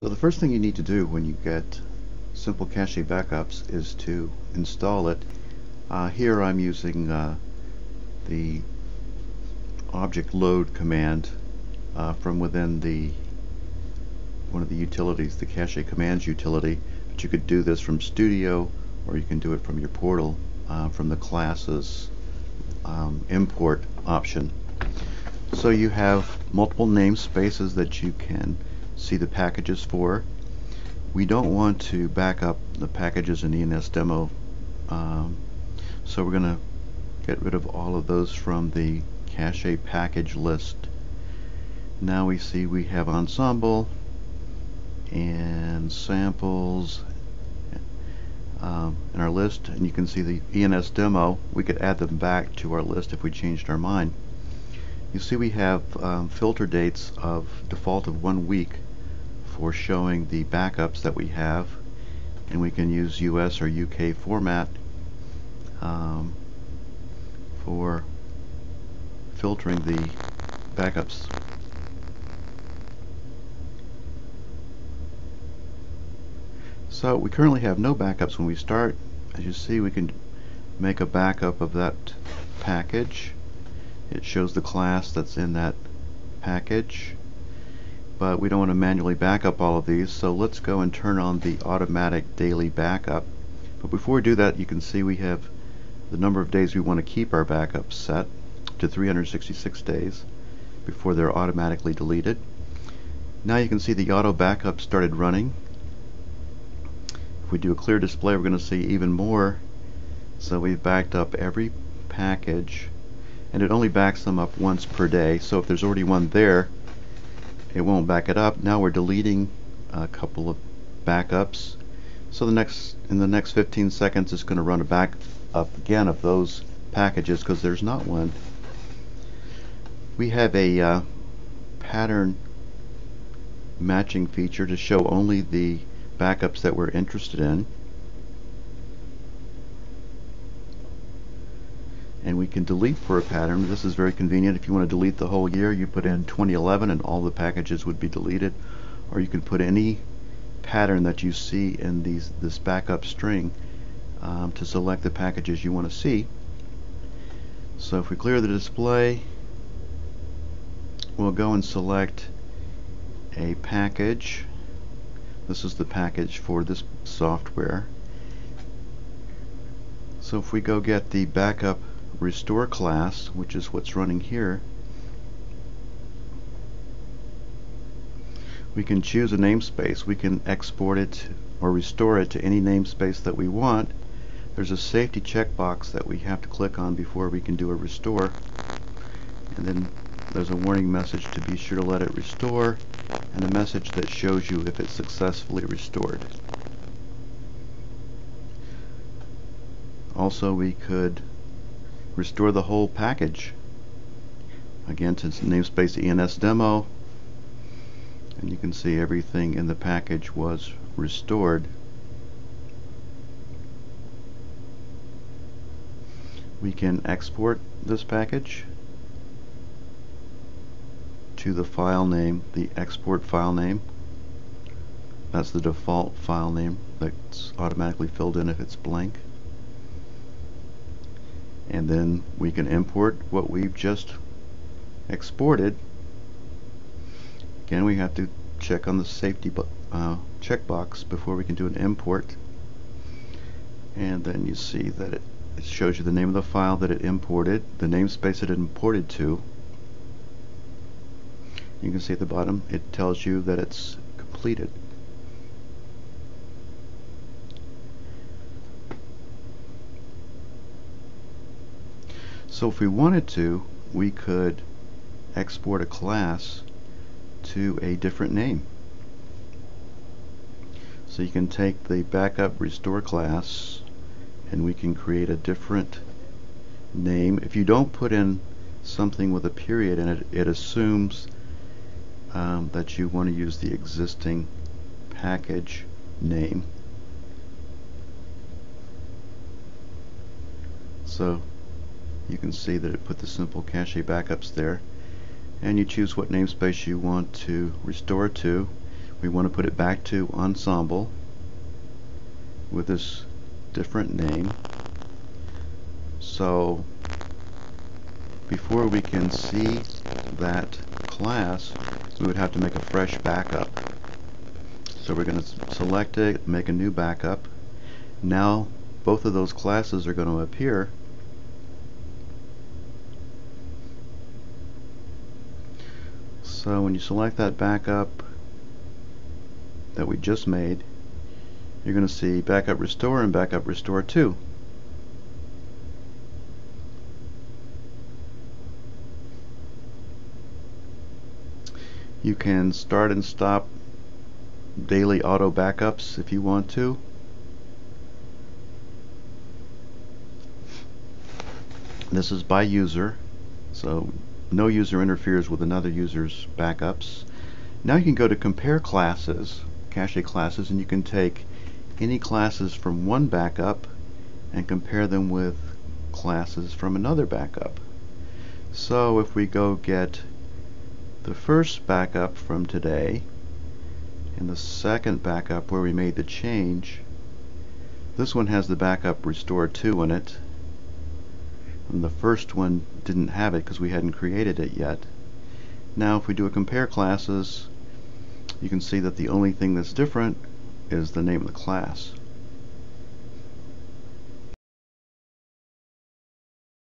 So the first thing you need to do when you get simple cache backups is to install it. Here I'm using the object load command from within one of the utilities, the cache commands utility. But you could do this from Studio, or you can do it from your portal from the classes import option. So you have multiple namespaces that you can see the packages for. We don't want to back up the packages in ENS demo, so we're going to get rid of all of those from the cache package list. Now we see we have ensemble and samples in our list, and you can see the ENS demo. We could add them back to our list if we changed our mind. You see we have filter dates of default of 1 week for showing the backups that we have, and we can use US or UK format for filtering the backups. So we currently have no backups when we start. As you see, we can make a backup of that package. It shows the class that's in that package, but we don't want to manually back up all of these, so let's go and turn on the automatic daily backup. But before we do that, you can see we have the number of days we want to keep our backups set to 366 days before they're automatically deleted. Now you can see the auto backup started running. If we do a clear display, we're going to see even more. So we've backed up every package, and it only backs them up once per day. So if there's already one there, it won't back it up. Now we're deleting a couple of backups. So in the next 15 seconds, it's going to run a back up again of those packages because there's not one. We have a pattern matching feature to show only the backups that we're interested in. And we can delete for a pattern. This is very convenient. If you want to delete the whole year, you put in 2011 and all the packages would be deleted. Or you can put any pattern that you see in this backup string to select the packages you want to see. So if we clear the display, we'll go and select a package. This is the package for this software. So if we go get the backup restore class, which is what's running here, we can choose a namespace. We can export it or restore it to any namespace that we want. There's a safety checkbox that we have to click on before we can do a restore, and then there's a warning message to be sure to let it restore, and a message that shows you if it's successfully restored. Also, we could restore the whole package, again to namespace ENS demo, and you can see everything in the package was restored. We can export this package to the file name, the export file name. That's the default file name that's automatically filled in if it's blank. And then we can import what we've just exported. Again, we have to check on the safety checkbox before we can do an import. And then you see that it shows you the name of the file that it imported, the namespace it imported to. You can see at the bottom it tells you that it's completed. So if we wanted to, we could export a class to a different name. So you can take the backup restore class and we can create a different name. If you don't put in something with a period in it, it assumes that you want to use the existing package name. So you can see that it put the simple cache backups there, and you choose what namespace you want to restore to. we want to put it back to ensemble with this different name. So before we can see that class, we would have to make a fresh backup. So we're going to select it, make a new backup. Now both of those classes are going to appear. So when you select that backup that we just made, you're going to see backup restore and backup restore 2. You can start and stop daily auto backups if you want to. This is by user, so no user interferes with another user's backups. Now you can go to compare classes, cache classes, and you can take any classes from one backup and compare them with classes from another backup. So if we go get the first backup from today and the second backup where we made the change, this one has the backup restore 2 in it, and the first one didn't have it because we hadn't created it yet. Now if we do a compare classes, you can see that the only thing that's different is the name of the class.